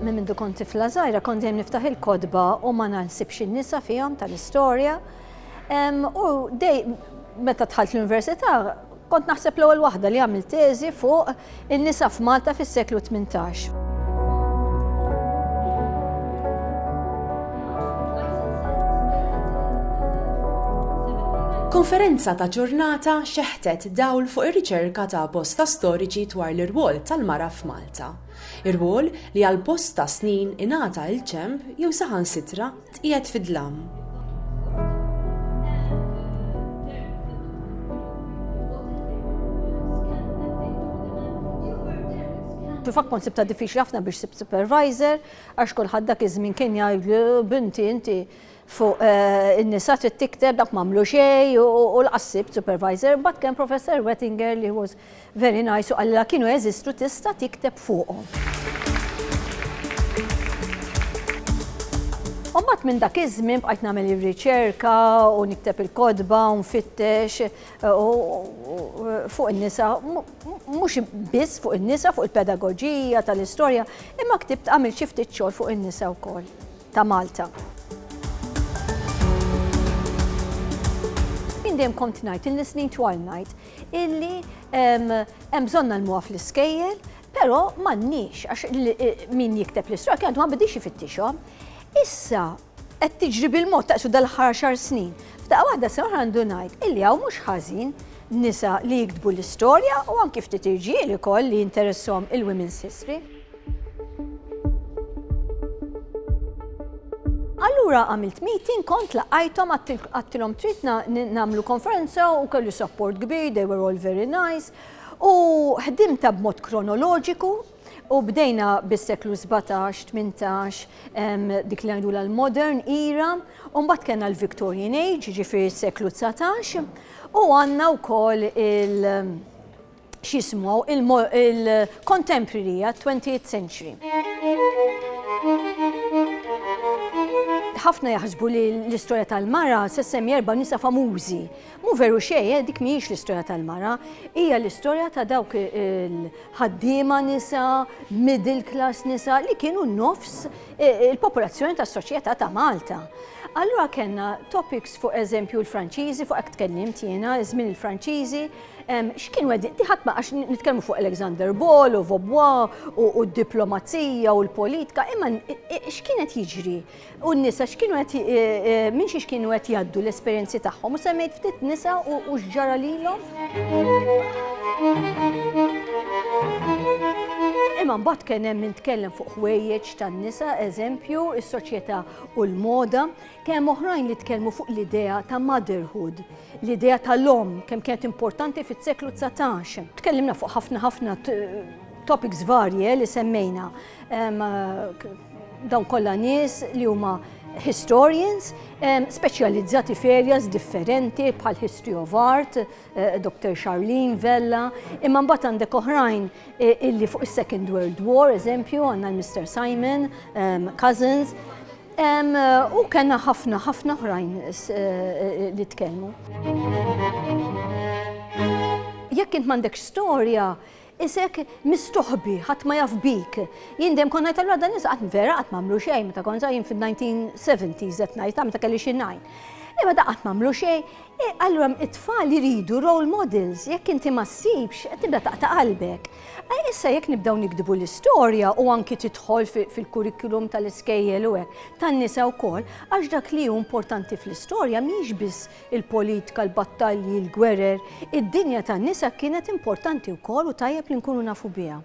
minn mindu kont tifla żgħira kont dejjem niftaħ il-kodba u ma naħsibx in-nisa fihom tal-istorja. U meta dħalt l-università kont naħseb l-ewwel waħda li għamilt teżi fuq in-nisa f'Malta fis-seklu 18. Konferenza ta' ġurnata xeħtet dawl fuq ir-riċerka ta' bosta storiċi dwar l-irwol tal-mara f'Malta. Ir-rwol li għal bosta snin ingħata l-ċemp jew saħansitra tqiegħed fid-dlam. Fil-fatt kont sibta diffiċli ħafna biex sib supervisor għax kulħadd dak iż-żmien kien jgħidlu binti inti fuq in-nisa trid tikteb dak m'għamlu xejn u l-qassib supervisor, but kien Professor Wettinger li was very nice u qalla kienu jeżistu tista' tikteb fuqhom. U mbagħad minn dak iż-żmien bqajt nagħmel ir-riċerka u nikteb il-kodba u nfittex fuq in-nisa, mhux biss fuq in-nisa, fuq il-pedagoġija tal-istorja, imma ktibt għamil xi ftit xogħol fuq in-nisa wkoll ta' Malta. Dejjem kont ngħid in-snin twal ngħid illi hemm bżonn nagħmluha fl-iskejjel, però m'għandniex għax min jikteb l-istorja kien għandu ma bidix ifittixhom. Issa qed tiġri bil-mod taqsu dal-aħħar 10 snin. F'daqqa waħda se għandu ngħid illi hawn mhux ħażin nisa li jiktbu l-istorja u anke ftit irġiel ukoll li jinteresshom il-women's history. Allura għamilt meeting, kont laqajthom għattilhom trid nagħmlu konferenza u kellu support kbir, they were all very nice. U ħdimta b'mod kronoloġiku u bdejna bis-seklu 17-18 dik li għandula l-modern era, u mbagħad kellna l-Victorian Age, ġifieri s-seklu 19, u għandna wkoll il-contemporary 20th century. Ħafna jaħsbu li l-istorja tal-mara se semmi 4 nisa famużi. Mu veru xejn, dik mhijiex l-istorja tal-mara, hija l-istorja ta' dawk il-ħaddiema nisa, middle class nisa li kienu nofs il-popolazzjoni tas-soċjetà ta' Malta. Allura kellna topics fuq eżempju l-Franċiżi, fuq hekk tkellimt jiena, żmien il-Franċiżi, x'kienu qegħdin ħadd ma għax nitkellmu fuq Alexander Ball u Vaubois u d-diplomazija u l-politika, imma x'kienet jiġri? U n-nisa x'kienu qed minn xi x'kienu qed jgħaddu l-esperjenzi tagħhom u semmejt ftit nisa u x'ġara lilhom. Imma mbagħad kien hemm nitkellem fuq ħwejjeġ tan-nisa, eżempju, is-soċjetà u l-moda, kemm oħrajn li tkellmu fuq l-idea ta' motherhood, l-idea tal-om kemm kienet importanti fis-seklu 19. Tkellimna fuq ħafna topics varji li semmejna. Dawn kollha nies li huma historians, speċjalizzati f'areas differenti bħal History of Art, Dr. Charlene Vella, imma mbagħad għandek oħrajn illi fuq is-Second World War, eżempju, għandna l-Mr. Simon, Cousins, u kellna ħafna oħrajn li tkellmu. Jekk int m'għandekx storja, isek mistoħbi, ħadd ma jaf bik. Jien dejjem kont ngħid allura dan nisa qatt vera qatt m'għamlu xejn meta kont żgħir fil-1970s qed ngħid meta kelli xi ngħid. Imma da qatt m'għamlu xejn, allura it-tfal jridu role models, jekk inti ma ssibx qed tibda taqta' qalbek. Issa jekk nibdew nikdbu l-istorja u anki tidħol fil-kurrikulum tal-iskejjel u hekk tan-nisa wkoll, għax dak li hu importanti fl-istorja mhix biss il-politika, l-battalji, l-gwerer, id-dinja tan-nisa kienet importanti wkoll u tajjeb li nkunu nafu biha.